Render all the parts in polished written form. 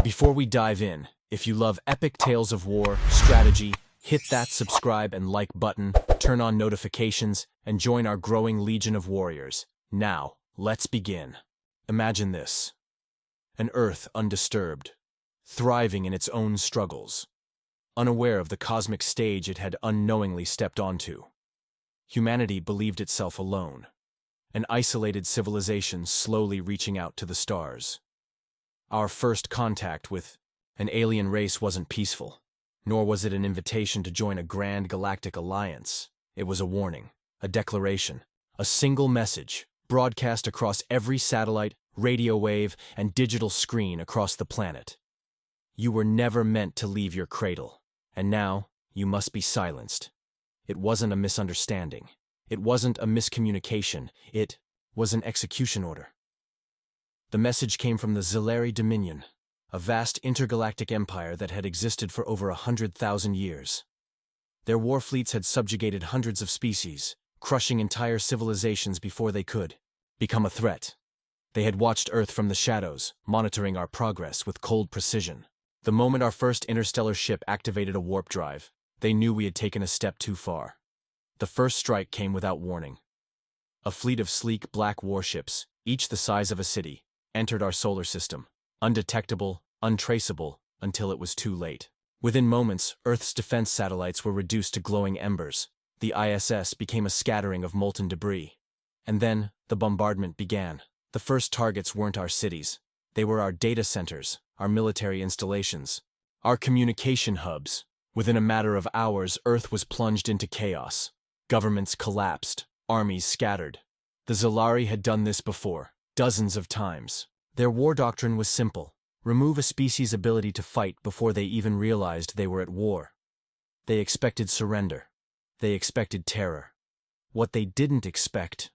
Before we dive in, if you love epic tales of war, strategy, hit that subscribe and like button, turn on notifications, and join our growing legion of warriors. Now, let's begin. Imagine this. An Earth undisturbed, thriving in its own struggles, unaware of the cosmic stage it had unknowingly stepped onto. Humanity believed itself alone, an isolated civilization slowly reaching out to the stars. Our first contact with an alien race wasn't peaceful, nor was it an invitation to join a grand galactic alliance. It was a warning, a declaration, a single message, broadcast across every satellite, radio wave, and digital screen across the planet. You were never meant to leave your cradle, and now you must be silenced. It wasn't a misunderstanding. It wasn't a miscommunication. It was an execution order. The message came from the Xelari Dominion, a vast intergalactic empire that had existed for over 100,000 years. Their war fleets had subjugated hundreds of species, crushing entire civilizations before they could become a threat. They had watched Earth from the shadows, monitoring our progress with cold precision. The moment our first interstellar ship activated a warp drive, they knew we had taken a step too far. The first strike came without warning. A fleet of sleek black warships, each the size of a city, entered our solar system, undetectable, untraceable, until it was too late. Within moments, Earth's defense satellites were reduced to glowing embers. The ISS became a scattering of molten debris. And then, the bombardment began. The first targets weren't our cities. They were our data centers, our military installations, our communication hubs. Within a matter of hours, Earth was plunged into chaos. Governments collapsed, armies scattered. The Xelari had done this before, dozens of times. Their war doctrine was simple: remove a species' ability to fight before they even realized they were at war. They expected surrender. They expected terror. What they didn't expect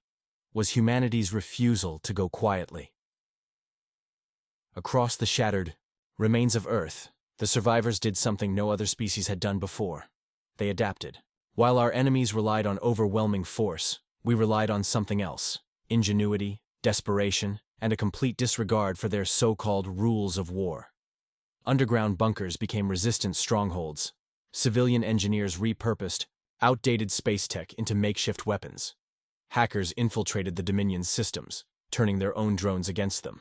was humanity's refusal to go quietly. Across the shattered remains of Earth, the survivors did something no other species had done before. They adapted. While our enemies relied on overwhelming force, we relied on something else: ingenuity, desperation, and a complete disregard for their so-called rules of war. Underground bunkers became resistant strongholds. Civilian engineers repurposed outdated space tech into makeshift weapons. Hackers infiltrated the Dominion's systems, turning their own drones against them.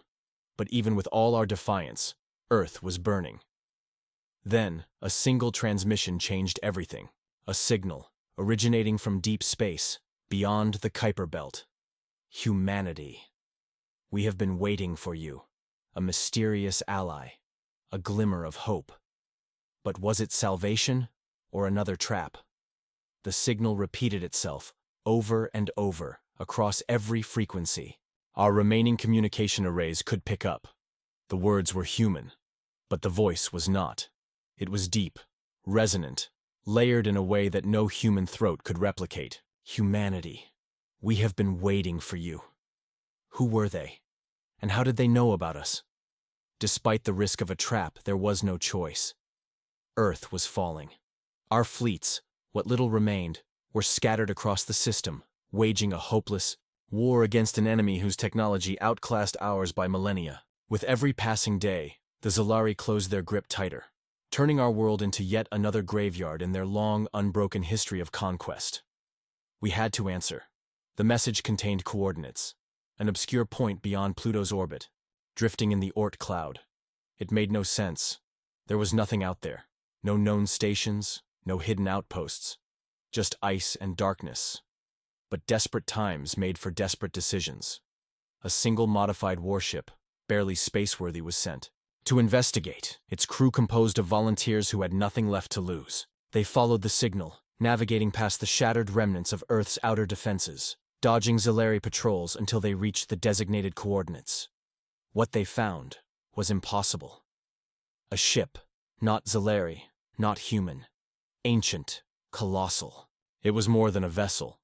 But even with all our defiance, Earth was burning. Then, a single transmission changed everything. A signal, originating from deep space, beyond the Kuiper Belt. Humanity. We have been waiting for you. A mysterious ally. A glimmer of hope. But was it salvation, or another trap? The signal repeated itself, over and over, across every frequency. Our remaining communication arrays could pick up. The words were human, but the voice was not. It was deep, resonant, layered in a way that no human throat could replicate. Humanity. We have been waiting for you. Who were they? And how did they know about us? Despite the risk of a trap, there was no choice. Earth was falling. Our fleets, what little remained, were scattered across the system, waging a hopeless war against an enemy whose technology outclassed ours by millennia. With every passing day, the Xelari closed their grip tighter, turning our world into yet another graveyard in their long, unbroken history of conquest. We had to answer. The message contained coordinates, an obscure point beyond Pluto's orbit, drifting in the Oort cloud. It made no sense. There was nothing out there. No known stations, no hidden outposts. Just ice and darkness. But desperate times made for desperate decisions. A single modified warship, barely spaceworthy, was sent to investigate, its crew composed of volunteers who had nothing left to lose. They followed the signal, navigating past the shattered remnants of Earth's outer defenses, dodging Xelari patrols until they reached the designated coordinates. What they found was impossible. A ship, not Xelari, not human, ancient, colossal. It was more than a vessel.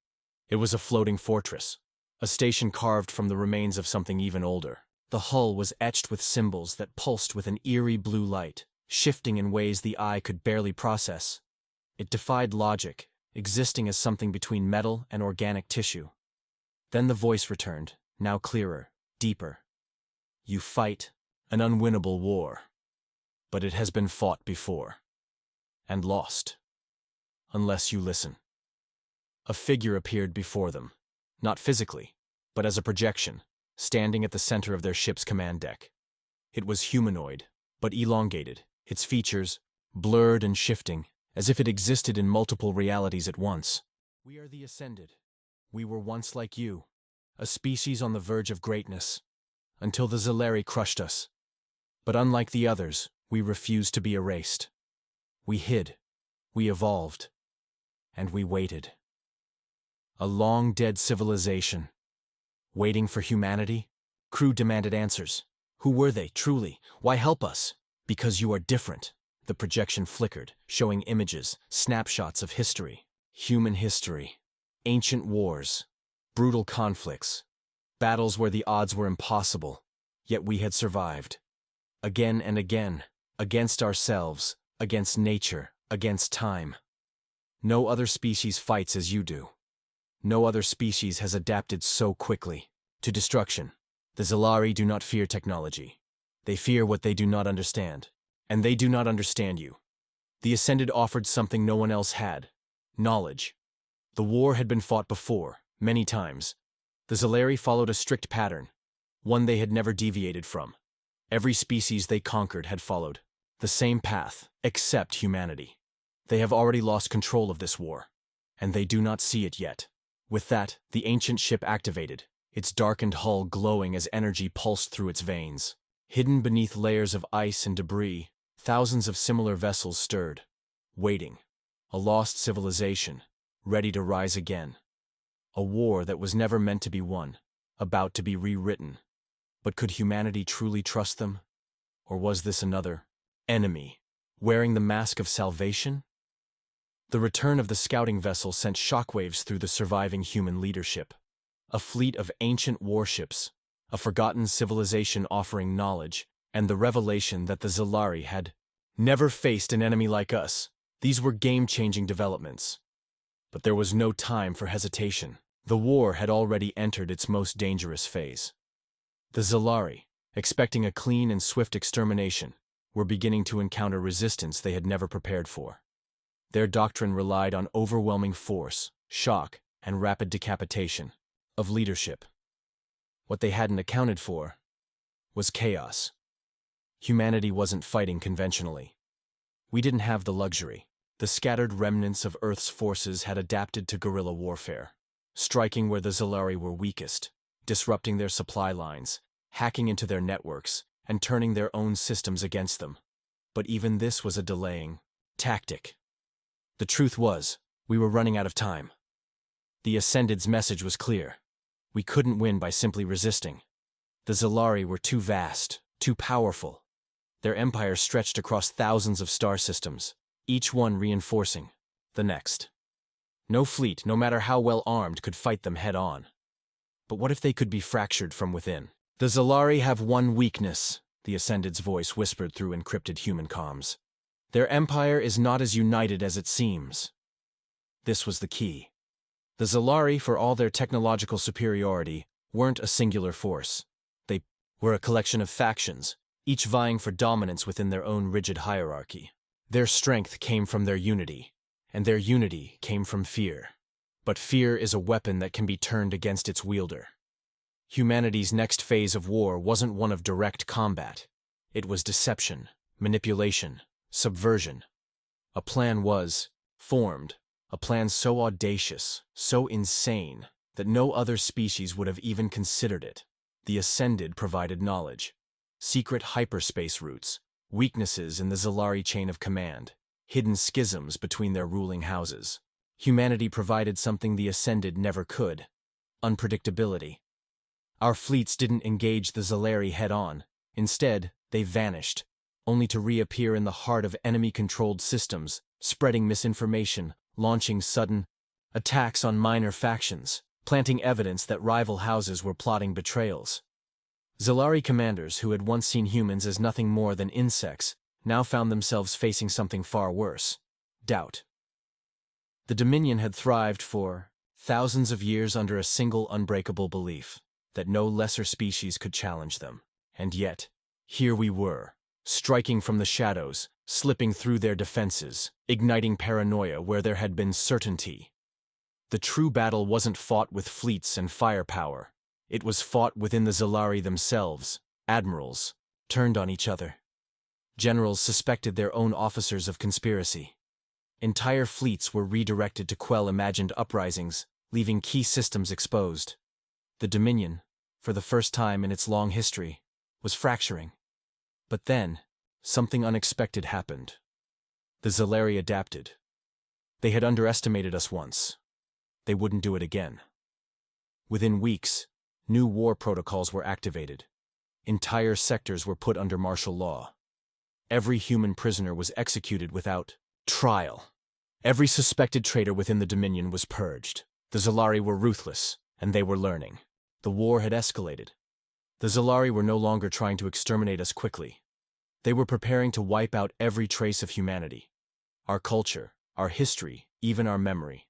It was a floating fortress, a station carved from the remains of something even older. The hull was etched with symbols that pulsed with an eerie blue light, shifting in ways the eye could barely process. It defied logic, existing as something between metal and organic tissue. Then the voice returned, now clearer, deeper. You fight an unwinnable war. but it has been fought before. And lost. Unless you listen. A figure appeared before them, not physically, but as a projection, standing at the center of their ship's command deck. It was humanoid, but elongated, its features blurred and shifting, as if it existed in multiple realities at once. We are the Ascended. We were once like you, a species on the verge of greatness, until the Xelari crushed us. But unlike the others, we refused to be erased. We hid, we evolved, and we waited. A long-dead civilization. Waiting for humanity? Crew demanded answers. Who were they, truly? Why help us? Because you are different. The projection flickered, showing images, snapshots of history. Human history. Ancient wars. Brutal conflicts. Battles where the odds were impossible. Yet we had survived. Again and again. Against ourselves. Against nature. Against time. No other species fights as you do. No other species has adapted so quickly to destruction. The Xelari do not fear technology. They fear what they do not understand. And they do not understand you. The Ascended offered something no one else had. Knowledge. The war had been fought before, many times. The Xelari followed a strict pattern, one they had never deviated from. Every species they conquered had followed the same path, except humanity. They have already lost control of this war, and they do not see it yet. With that, the ancient ship activated, its darkened hull glowing as energy pulsed through its veins. Hidden beneath layers of ice and debris, thousands of similar vessels stirred, waiting. A lost civilization, ready to rise again. A war that was never meant to be won, about to be rewritten. But could humanity truly trust them? Or was this another enemy, wearing the mask of salvation? The return of the scouting vessel sent shockwaves through the surviving human leadership. A fleet of ancient warships, a forgotten civilization offering knowledge, and the revelation that the Xelari had never faced an enemy like us. These were game-changing developments. But there was no time for hesitation. The war had already entered its most dangerous phase. The Xelari, expecting a clean and swift extermination, were beginning to encounter resistance they had never prepared for. Their doctrine relied on overwhelming force, shock, and rapid decapitation of leadership. What they hadn't accounted for was chaos. Humanity wasn't fighting conventionally. We didn't have the luxury. The scattered remnants of Earth's forces had adapted to guerrilla warfare, striking where the Xelari were weakest, disrupting their supply lines, hacking into their networks, and turning their own systems against them. But even this was a delaying tactic. The truth was, we were running out of time. The Ascended's message was clear. We couldn't win by simply resisting. The Xelari were too vast, too powerful. Their empire stretched across thousands of star systems, each one reinforcing the next. No fleet, no matter how well armed, could fight them head-on. But what if they could be fractured from within? The Xelari have one weakness, the Ascended's voice whispered through encrypted human comms. Their empire is not as united as it seems. This was the key. The Xelari, for all their technological superiority, weren't a singular force. They were a collection of factions, each vying for dominance within their own rigid hierarchy. Their strength came from their unity, and their unity came from fear. But fear is a weapon that can be turned against its wielder. Humanity's next phase of war wasn't one of direct combat. It was deception, manipulation, subversion. A plan was formed, a plan so audacious, so insane, that no other species would have even considered it. The Ascended provided knowledge, secret hyperspace routes, weaknesses in the Xelari chain of command, hidden schisms between their ruling houses. Humanity provided something the Ascended never could: unpredictability. Our fleets didn't engage the Xelari head-on. Instead, they vanished, only to reappear in the heart of enemy-controlled systems, spreading misinformation, launching sudden attacks on minor factions, planting evidence that rival houses were plotting betrayals. Xelari commanders who had once seen humans as nothing more than insects now found themselves facing something far worse: doubt. The Dominion had thrived for thousands of years under a single unbreakable belief that no lesser species could challenge them. And yet, here we were, striking from the shadows, slipping through their defenses, igniting paranoia where there had been certainty. The true battle wasn't fought with fleets and firepower. It was fought within the Xelari themselves. Admirals turned on each other. Generals suspected their own officers of conspiracy. Entire fleets were redirected to quell imagined uprisings, leaving key systems exposed. The Dominion, for the first time in its long history, was fracturing. But then, something unexpected happened. The Xelari adapted. They had underestimated us once. They wouldn't do it again. Within weeks, new war protocols were activated. Entire sectors were put under martial law. Every human prisoner was executed without trial. Every suspected traitor within the Dominion was purged. The Xelari were ruthless, and they were learning. The war had escalated. The Xelari were no longer trying to exterminate us quickly. They were preparing to wipe out every trace of humanity. Our culture, our history, even our memory.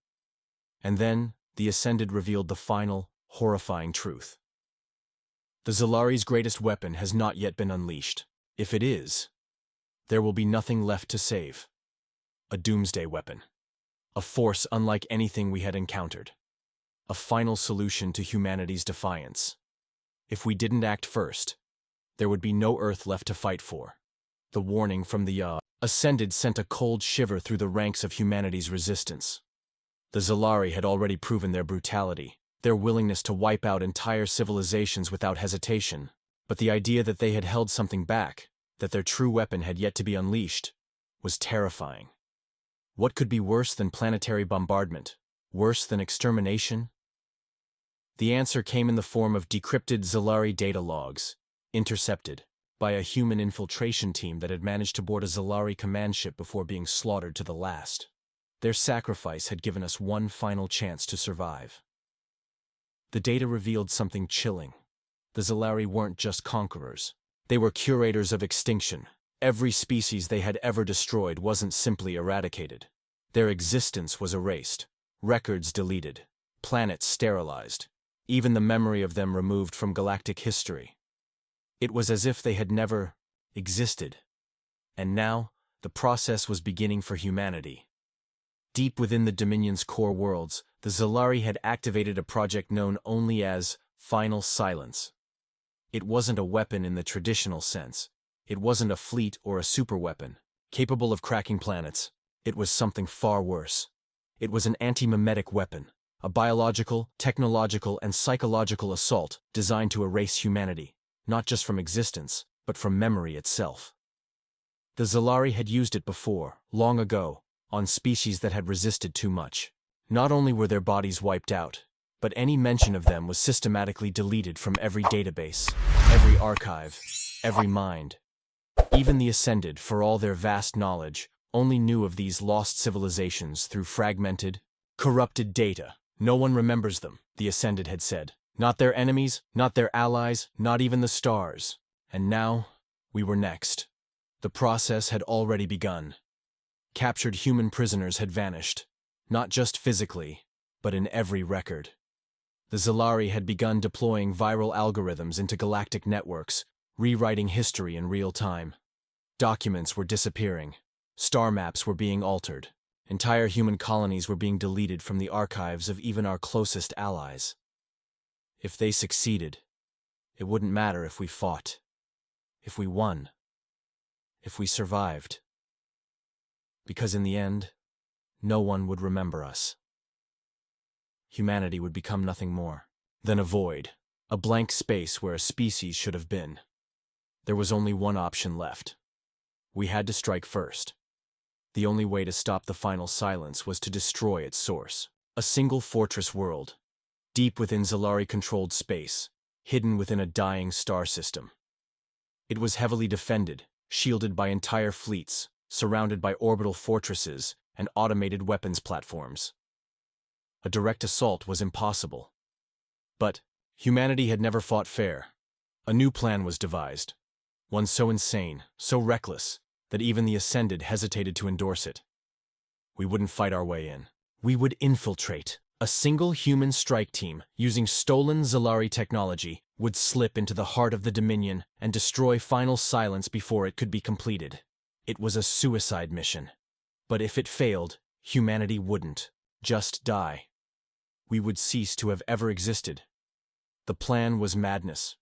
And then, the Ascended revealed the final, horrifying truth. The Xelari's greatest weapon has not yet been unleashed. If it is, there will be nothing left to save. A doomsday weapon. A force unlike anything we had encountered. A final solution to humanity's defiance. If we didn't act first, there would be no Earth left to fight for. The warning from the Ascended sent a cold shiver through the ranks of humanity's resistance. The Xelari had already proven their brutality, their willingness to wipe out entire civilizations without hesitation. But the idea that they had held something back, that their true weapon had yet to be unleashed, was terrifying. What could be worse than planetary bombardment? Worse than extermination? The answer came in the form of decrypted Xelari data logs, intercepted by a human infiltration team that had managed to board a Xelari command ship before being slaughtered to the last. Their sacrifice had given us one final chance to survive. The data revealed something chilling. The Xelari weren't just conquerors. They were curators of extinction. Every species they had ever destroyed wasn't simply eradicated. Their existence was erased, records deleted, planets sterilized, even the memory of them removed from galactic history. It was as if they had never existed. And now, the process was beginning for humanity. Deep within the Dominion's core worlds, the Xelari had activated a project known only as Final Silence. It wasn't a weapon in the traditional sense. It wasn't a fleet or a superweapon, capable of cracking planets. It was something far worse. It was an anti-memetic weapon, a biological, technological, and psychological assault designed to erase humanity, not just from existence, but from memory itself. The Xelari had used it before, long ago, on species that had resisted too much. Not only were their bodies wiped out, but any mention of them was systematically deleted from every database, every archive, every mind. Even the Ascended, for all their vast knowledge, only knew of these lost civilizations through fragmented, corrupted data. No one remembers them, the Ascended had said. Not their enemies, not their allies, not even the stars. And now, we were next. The process had already begun. Captured human prisoners had vanished, not just physically, but in every record. The Xelari had begun deploying viral algorithms into galactic networks, rewriting history in real time. Documents were disappearing. Star maps were being altered. Entire human colonies were being deleted from the archives of even our closest allies. If they succeeded, it wouldn't matter if we fought, if we won, if we survived. Because in the end, no one would remember us. Humanity would become nothing more than a void, a blank space where a species should have been. There was only one option left. We had to strike first. The only way to stop the Final Silence was to destroy its source. A single fortress world, deep within Xelari-controlled space, hidden within a dying star system. It was heavily defended, shielded by entire fleets, surrounded by orbital fortresses and automated weapons platforms. A direct assault was impossible. But humanity had never fought fair. A new plan was devised, one so insane, so reckless, that even the Ascended hesitated to endorse it. We wouldn't fight our way in. We would infiltrate. A single human strike team, using stolen Xelari technology, would slip into the heart of the Dominion and destroy final silence before it could be completed. It was a suicide mission. But if it failed, humanity wouldn't just die. We would cease to have ever existed. The plan was madness.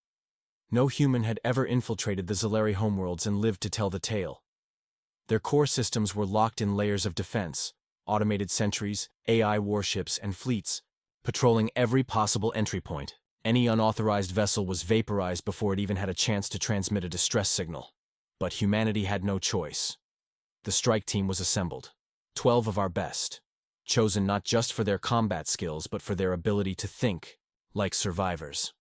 No human had ever infiltrated the Xelari homeworlds and lived to tell the tale. Their core systems were locked in layers of defense, automated sentries, AI warships, and fleets, patrolling every possible entry point. Any unauthorized vessel was vaporized before it even had a chance to transmit a distress signal. But humanity had no choice. The strike team was assembled. 12 of our best, chosen not just for their combat skills but for their ability to think like survivors.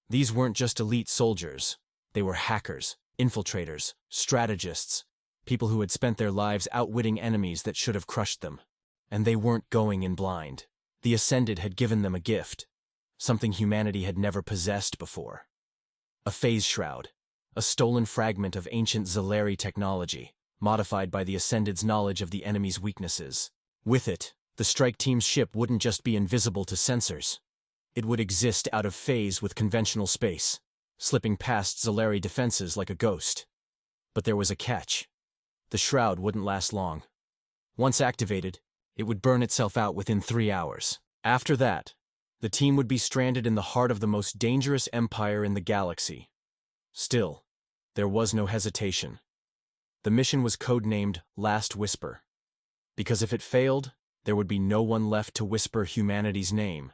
These weren't just elite soldiers. They were hackers, infiltrators, strategists, people who had spent their lives outwitting enemies that should have crushed them. And they weren't going in blind. The Ascended had given them a gift, something humanity had never possessed before. A phase shroud, a stolen fragment of ancient Xelari technology, modified by the Ascended's knowledge of the enemy's weaknesses. With it, the strike team's ship wouldn't just be invisible to sensors. It would exist out of phase with conventional space, slipping past Xelari defenses like a ghost. But there was a catch. The shroud wouldn't last long. Once activated, it would burn itself out within 3 hours. After that, the team would be stranded in the heart of the most dangerous empire in the galaxy. Still, there was no hesitation. The mission was codenamed Last Whisper, because if it failed, there would be no one left to whisper humanity's name.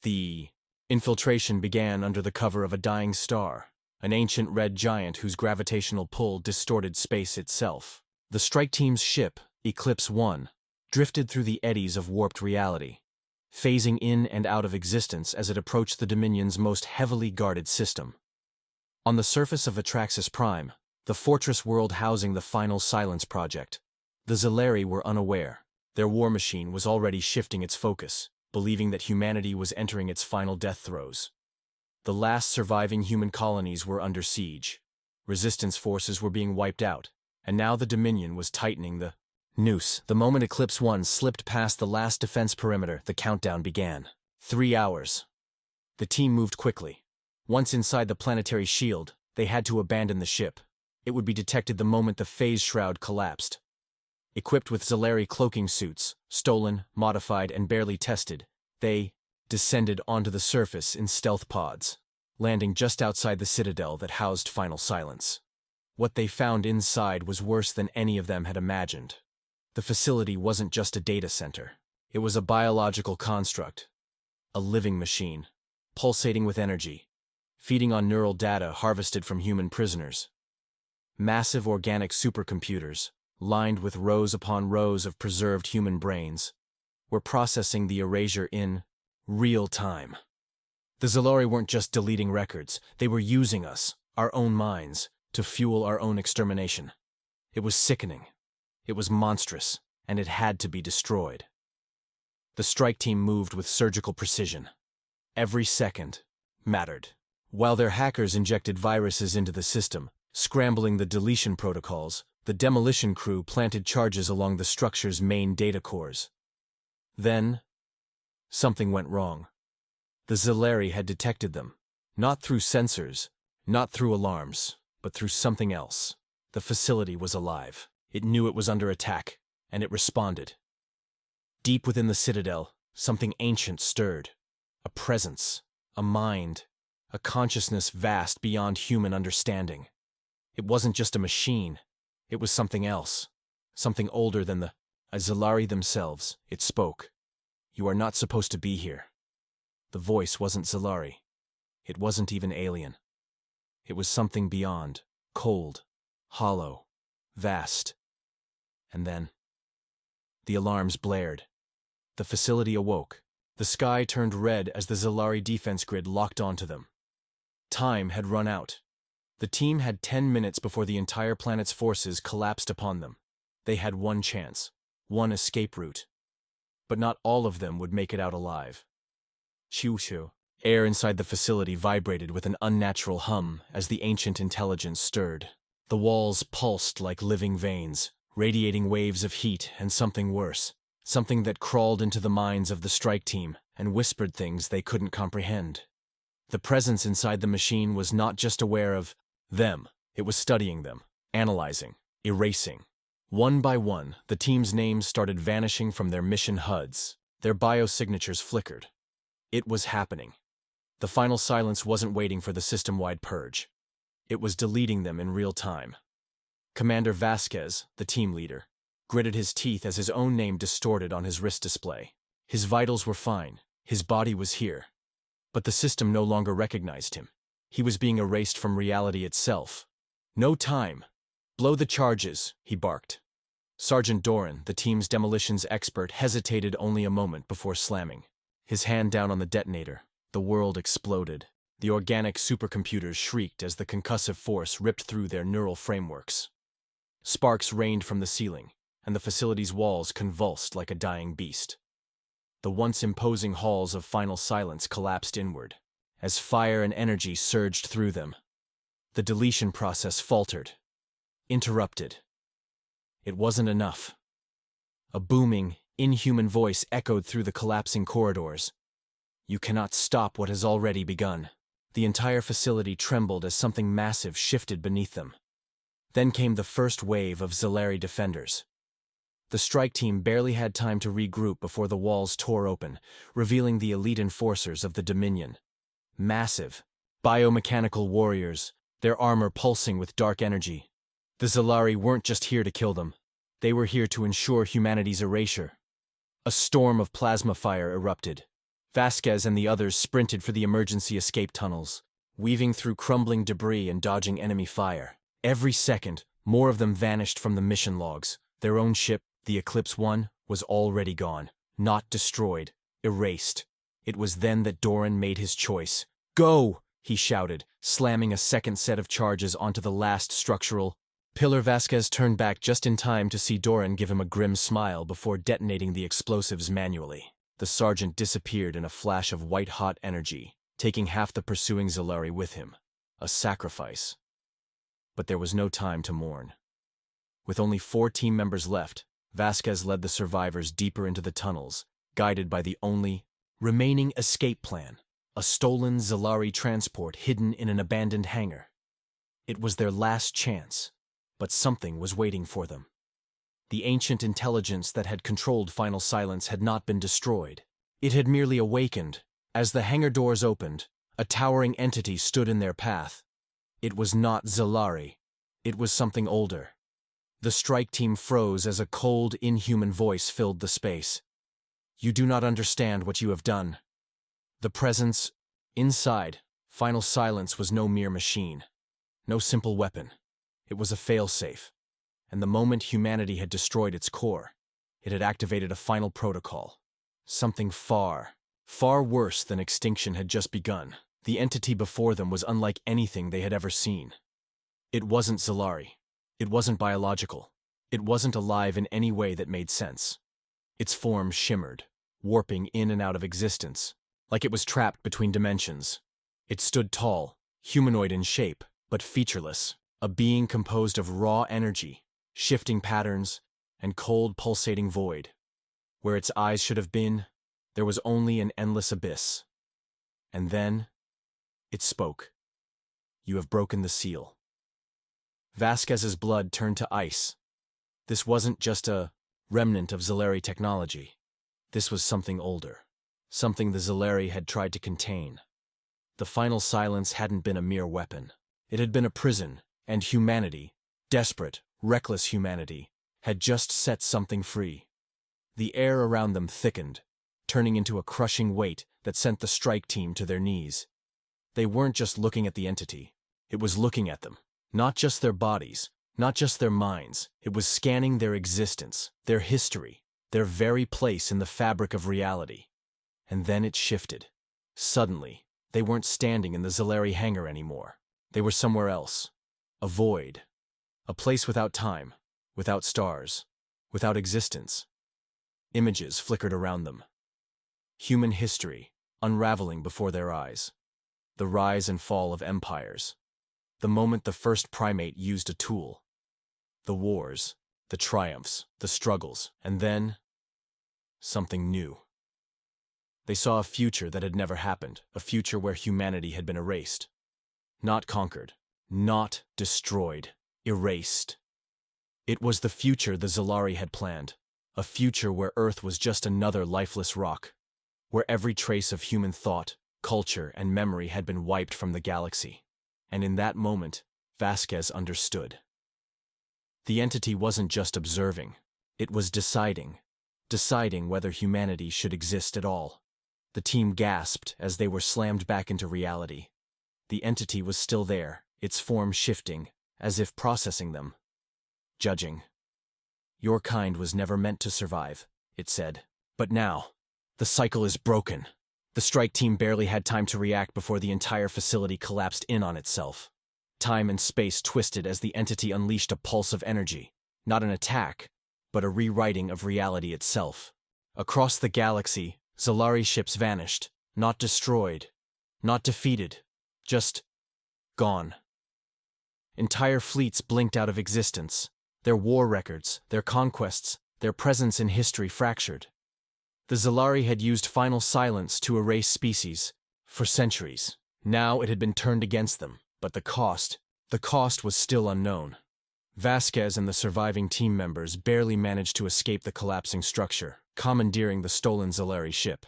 The infiltration began under the cover of a dying star, an ancient red giant whose gravitational pull distorted space itself. The strike team's ship, Eclipse-1, drifted through the eddies of warped reality, phasing in and out of existence as it approached the Dominion's most heavily guarded system. On the surface of Atraxis Prime, the fortress world housing the Final Silence Project, the Xelari were unaware. Their war machine was already shifting its focus, believing that humanity was entering its final death throes. The last surviving human colonies were under siege. Resistance forces were being wiped out, and now the Dominion was tightening the noose. The moment Eclipse-1 slipped past the last defense perimeter, the countdown began. 3 hours. The team moved quickly. Once inside the planetary shield, they had to abandon the ship. It would be detected the moment the phase shroud collapsed. Equipped with Xelari cloaking suits, stolen, modified, and barely tested, they descended onto the surface in stealth pods, landing just outside the citadel that housed Final Silence. What they found inside was worse than any of them had imagined. The facility wasn't just a data center. It was a biological construct, a living machine, pulsating with energy, feeding on neural data harvested from human prisoners. Massive organic supercomputers, lined with rows upon rows of preserved human brains, were processing the erasure in real time. The Xelari weren't just deleting records, they were using us, our own minds, to fuel our own extermination. It was sickening. It was monstrous, and it had to be destroyed. The strike team moved with surgical precision. Every second mattered. While their hackers injected viruses into the system, scrambling the deletion protocols, the demolition crew planted charges along the structure's main data cores. Then, something went wrong. The Xelari had detected them, not through sensors, not through alarms, but through something else. The facility was alive. It knew it was under attack, and it responded. Deep within the citadel, something ancient stirred. A presence, a mind, a consciousness vast beyond human understanding. It wasn't just a machine. It was something else, something older than the Xelari themselves. It spoke. You are not supposed to be here. The voice wasn't Xelari. It wasn't even alien. It was something beyond, cold, hollow, vast. And then, the alarms blared. The facility awoke. The sky turned red as the Xelari defense grid locked onto them. Time had run out. The team had 10 minutes before the entire planet's forces collapsed upon them. They had one chance, one escape route. But not all of them would make it out alive. Shoo-shoo. Air inside the facility vibrated with an unnatural hum as the ancient intelligence stirred. The walls pulsed like living veins, radiating waves of heat and something worse, something that crawled into the minds of the strike team and whispered things they couldn't comprehend. The presence inside the machine was not just aware of them, it was studying them, analyzing, erasing. One by one, the team's names started vanishing from their mission HUDs. Their biosignatures flickered. It was happening. The final silence wasn't waiting for the system-wide purge. It was deleting them in real time. Commander Vasquez, the team leader, gritted his teeth as his own name distorted on his wrist display. His vitals were fine. His body was here. But the system no longer recognized him. He was being erased from reality itself. No time. Blow the charges, he barked. Sergeant Doran, the team's demolitions expert, hesitated only a moment before slamming. His hand down on the detonator. The world exploded. The organic supercomputers shrieked as the concussive force ripped through their neural frameworks. Sparks rained from the ceiling, and the facility's walls convulsed like a dying beast. The once imposing halls of final silence collapsed inward, as fire and energy surged through them. The deletion process faltered, interrupted. It wasn't enough. A booming, inhuman voice echoed through the collapsing corridors. You cannot stop what has already begun. The entire facility trembled as something massive shifted beneath them. Then came the first wave of Xelari defenders. The strike team barely had time to regroup before the walls tore open, revealing the elite enforcers of the Dominion. Massive, biomechanical warriors, their armor pulsing with dark energy. The Xelari weren't just here to kill them. They were here to ensure humanity's erasure. A storm of plasma fire erupted. Vasquez and the others sprinted for the emergency escape tunnels, weaving through crumbling debris and dodging enemy fire. Every second, more of them vanished from the mission logs. Their own ship, the Eclipse 1, was already gone, not destroyed, erased. It was then that Doran made his choice. Go! He shouted, slamming a second set of charges onto the last structural pillar. Vasquez turned back just in time to see Doran give him a grim smile before detonating the explosives manually. The sergeant disappeared in a flash of white-hot energy, taking half the pursuing Xelari with him. A sacrifice. But there was no time to mourn. With only 4 team members left, Vasquez led the survivors deeper into the tunnels, guided by the only remaining escape plan, a stolen Xelari transport hidden in an abandoned hangar. It was their last chance, but something was waiting for them. The ancient intelligence that had controlled Final Silence had not been destroyed. It had merely awakened. As the hangar doors opened, a towering entity stood in their path. It was not Xelari. It was something older. The strike team froze as a cold, inhuman voice filled the space. You do not understand what you have done. The presence inside Final Silence was no mere machine, no simple weapon. It was a failsafe. And the moment humanity had destroyed its core, it had activated a final protocol. Something far, far worse than extinction had just begun. The entity before them was unlike anything they had ever seen. It wasn't Xelari. It wasn't biological. It wasn't alive in any way that made sense. Its form shimmered, warping in and out of existence, like it was trapped between dimensions. It stood tall, humanoid in shape, but featureless, a being composed of raw energy, shifting patterns, and cold, pulsating void. Where its eyes should have been, there was only an endless abyss. And then, it spoke. You have broken the seal. Vasquez's blood turned to ice. This wasn't just a remnant of Xelari technology. This was something older. Something the Xelari had tried to contain. The Final Silence hadn't been a mere weapon. It had been a prison, and humanity, desperate, reckless humanity, had just set something free. The air around them thickened, turning into a crushing weight that sent the strike team to their knees. They weren't just looking at the entity. It was looking at them. Not just their bodies, not just their minds. It was scanning their existence, their history, their very place in the fabric of reality. And then it shifted. Suddenly, they weren't standing in the Xelari hangar anymore. They were somewhere else. A void. A place without time, without stars, without existence. Images flickered around them. Human history, unraveling before their eyes. The rise and fall of empires. The moment the first primate used a tool. The wars, the triumphs, the struggles, and then something new. They saw a future that had never happened, a future where humanity had been erased. Not conquered, not destroyed, erased. It was the future the Xelari had planned, a future where Earth was just another lifeless rock, where every trace of human thought, culture, and memory had been wiped from the galaxy. And in that moment, Vasquez understood. The entity wasn't just observing, it was deciding whether humanity should exist at all. The team gasped as they were slammed back into reality. The entity was still there, its form shifting, as if processing them. Judging. Your kind was never meant to survive, it said. But now, the cycle is broken. The strike team barely had time to react before the entire facility collapsed in on itself. Time and space twisted as the entity unleashed a pulse of energy, not an attack, but a rewriting of reality itself. Across the galaxy, Xelari ships vanished, not destroyed, not defeated, just gone. Entire fleets blinked out of existence, their war records, their conquests, their presence in history fractured. The Xelari had used final silence to erase species for centuries. Now it had been turned against them, but the cost was still unknown. Vasquez and the surviving team members barely managed to escape the collapsing structure, commandeering the stolen Xelari ship.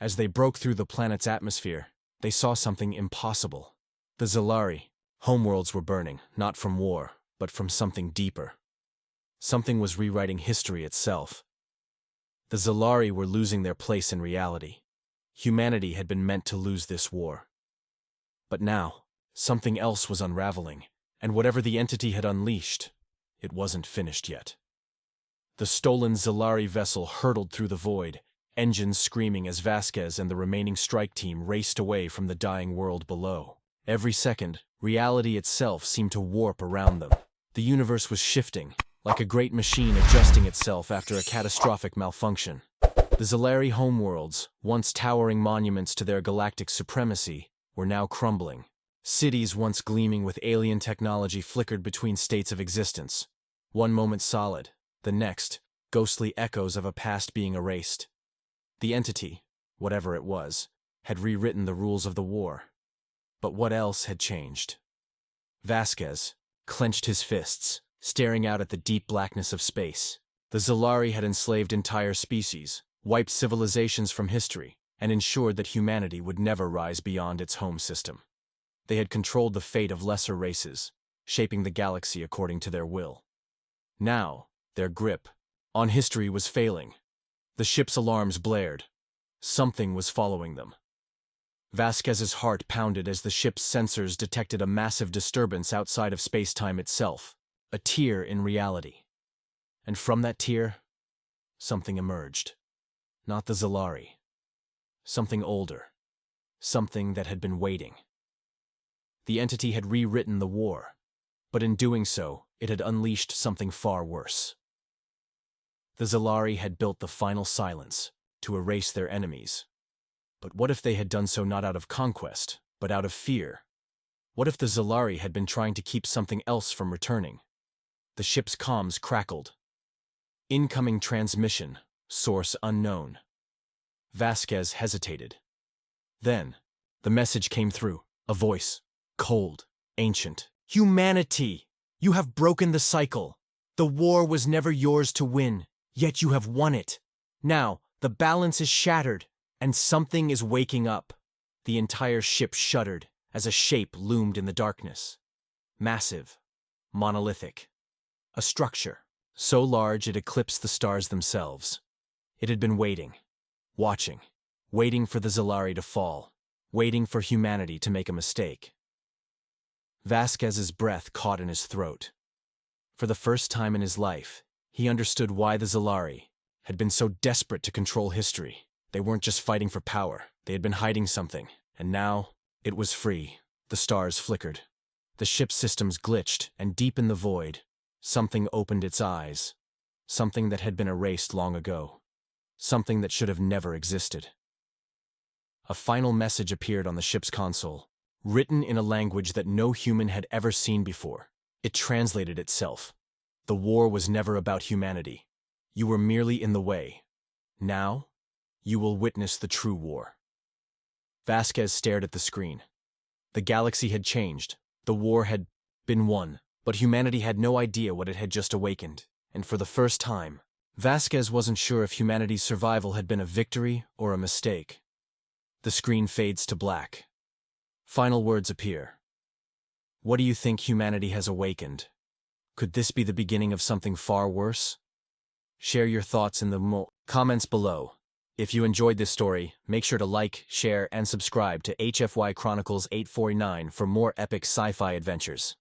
As they broke through the planet's atmosphere, they saw something impossible. The Xelari homeworlds were burning, not from war, but from something deeper. Something was rewriting history itself. The Xelari were losing their place in reality. Humanity had been meant to lose this war. But now, something else was unraveling, and whatever the entity had unleashed, it wasn't finished yet. The stolen Xelari vessel hurtled through the void, engines screaming as Vasquez and the remaining strike team raced away from the dying world below. Every second, reality itself seemed to warp around them. The universe was shifting, like a great machine adjusting itself after a catastrophic malfunction. The Xelari homeworlds, once towering monuments to their galactic supremacy, were now crumbling. Cities once gleaming with alien technology flickered between states of existence. One moment solid, the next, ghostly echoes of a past being erased. The entity, whatever it was, had rewritten the rules of the war. But what else had changed? Vasquez clenched his fists, staring out at the deep blackness of space. The Xelari had enslaved entire species, wiped civilizations from history, and ensured that humanity would never rise beyond its home system. They had controlled the fate of lesser races, shaping the galaxy according to their will. Now, their grip on history was failing. The ship's alarms blared. Something was following them. Vasquez's heart pounded as the ship's sensors detected a massive disturbance outside of space-time itself, a tear in reality. And from that tear, something emerged. Not the Xelari. Something older. Something that had been waiting. The entity had rewritten the war, but in doing so, it had unleashed something far worse. The Xelari had built the final silence to erase their enemies. But what if they had done so not out of conquest, but out of fear? What if the Xelari had been trying to keep something else from returning? The ship's comms crackled. Incoming transmission, source unknown. Vasquez hesitated. Then, the message came through, a voice, cold, ancient. Humanity! You have broken the cycle. The war was never yours to win, yet you have won it. Now, the balance is shattered, and something is waking up. The entire ship shuddered as a shape loomed in the darkness. Massive, monolithic. A structure, so large it eclipsed the stars themselves. It had been waiting, watching, waiting for the Xelari to fall, waiting for humanity to make a mistake. Vasquez's breath caught in his throat. For the first time in his life, he understood why the Xelari had been so desperate to control history. They weren't just fighting for power, they had been hiding something, and now, it was free. The stars flickered. The ship's systems glitched, and deep in the void, something opened its eyes. Something that had been erased long ago. Something that should have never existed. A final message appeared on the ship's console, written in a language that no human had ever seen before. It translated itself. The war was never about humanity. You were merely in the way. Now, You will witness the true war. Vasquez stared at the screen. The galaxy had changed. The war had been won, but humanity had no idea what it had just awakened. And for the first time, Vasquez wasn't sure if humanity's survival had been a victory or a mistake. The screen fades to black. Final words appear. What do you think humanity has awakened? Could this be the beginning of something far worse? Share your thoughts in the comments below. If you enjoyed this story, make sure to like, share, and subscribe to HFY Chronicles 849 for more epic sci-fi adventures.